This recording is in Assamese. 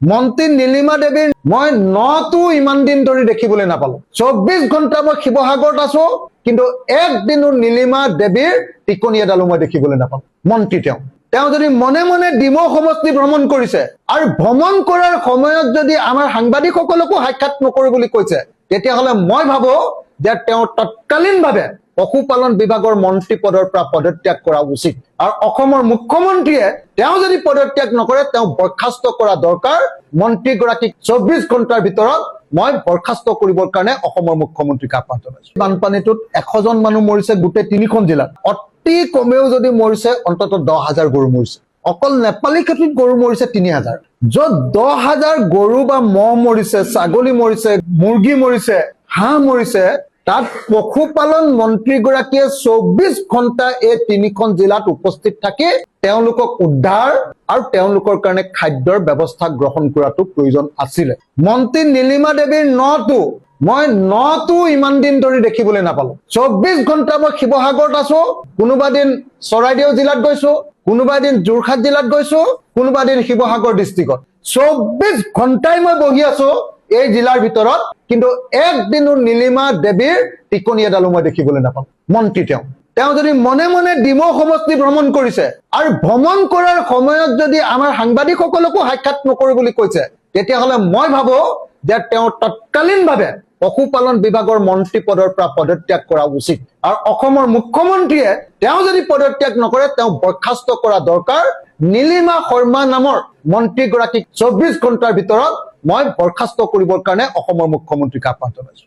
মন্ত্ৰী নীলিমা দেৱীৰ মই নটো ইমান দিন ধৰি দেখিবলৈ নাপালো। 24 ঘণ্টা মই শিৱসাগৰত আছো, কিন্তু একদিনো নীলিমা দেৱীৰ টিকনি এডালো মই দেখিবলৈ নাপালো। মন্ত্ৰী তেওঁ যদি মনে মনে ডিমৌ সমষ্টি ভ্ৰমণ কৰিছে আৰু ভ্ৰমণ কৰাৰ সময়ত যদি আমাৰ সাংবাদিকসকলকো সাক্ষাৎ নকৰো বুলি কৈছে, তেতিয়াহ'লে মই ভাবো যে তেওঁ তৎকালীনভাৱে পশুপালন বিভাগৰ মন্ত্ৰী পদৰ পৰা পদত্যাগ কৰা উচিত। আৰু অসমৰ মুখ্যমন্ত্ৰীয়ে তেওঁ যদি পদত্যাগ নকৰে, তেওঁ বৰ্খাস্ত কৰা দৰকাৰ। মন্ত্ৰীগৰাকীক 24 ঘণ্টাৰ ভিতৰত মই বৰ্খাস্ত কৰিবৰ কাৰণে অসমৰ মুখ্যমন্ত্ৰীক আহ্বান জনাইছো। বানপানীটোত 100জন মানুহ মৰিছে গোটেই 3খন জিলাত। অতি কমেও যদি মৰিছে অন্ততঃ 10,000 গৰু মৰিছে। অকল নেপালী খেতিত গৰু মৰিছে 3,000। য'ত 10,000 গৰু বা মহ মৰিছে, ছাগলী মৰিছে, মুৰ্গী মৰিছে, হাঁহ মৰিছে, তাত পশুপালন মন্ত্ৰীগৰাকীয়ে 24 ঘণ্টা এই 3খন জিলাত উপস্থিত থাকি তেওঁলোকক উদ্ধাৰ আৰু তেওঁলোকৰ কাৰণে খাদ্যৰ ব্যৱস্থা গ্ৰহণ কৰাটো প্ৰয়োজন আছিলে। মন্ত্ৰী নীলিমা দেৱীৰ মই নটো ইমান দিন ধৰি দেখিবলৈ নাপালো। 24 ঘণ্টা মই শিৱসাগৰত আছো, কোনোবা দিন চৰাইদেউ জিলাত গৈছো, কোনোবা দিন যোৰহাট জিলাত গৈছো, কোনোবা দিন শিৱসাগৰ ডিষ্ট্ৰিক্টত। 24 ঘণ্টাই মই বহি আছো এই জিলাৰ ভিতৰত, কিন্তু একদিনো নীলিমা দেৱীৰ টিকনি এডালো মই দেখিবলৈ নাপালো। মন্ত্ৰী তেওঁ যদি মনে মনে ডিমৌ সমষ্টি ভ্ৰমণ কৰিছে আৰু ভ্ৰমণ কৰাৰ সময়ত যদি আমাৰ সাংবাদিকসকলকো সাক্ষাৎ নকৰো বুলি কৈছে, তেতিয়াহ'লে মই ভাবো যে তেওঁ তৎকালীনভাৱে পশুপালন বিভাগৰ মন্ত্ৰী পদৰ পৰা পদত্যাগ কৰা উচিত। আৰু অসমৰ মুখ্যমন্ত্ৰীয়ে তেওঁ যদি পদত্যাগ নকৰে, তেওঁ বৰ্খাস্ত কৰা দৰকাৰ। নীলিমা শৰ্মা নামৰ মন্ত্ৰীগৰাকীক 24 ঘণ্টাৰ ভিতৰত মই বৰ্খাস্ত কৰিবৰ কাৰণে অসমৰ মুখ্যমন্ত্ৰীক আহ্বান জনাইছো।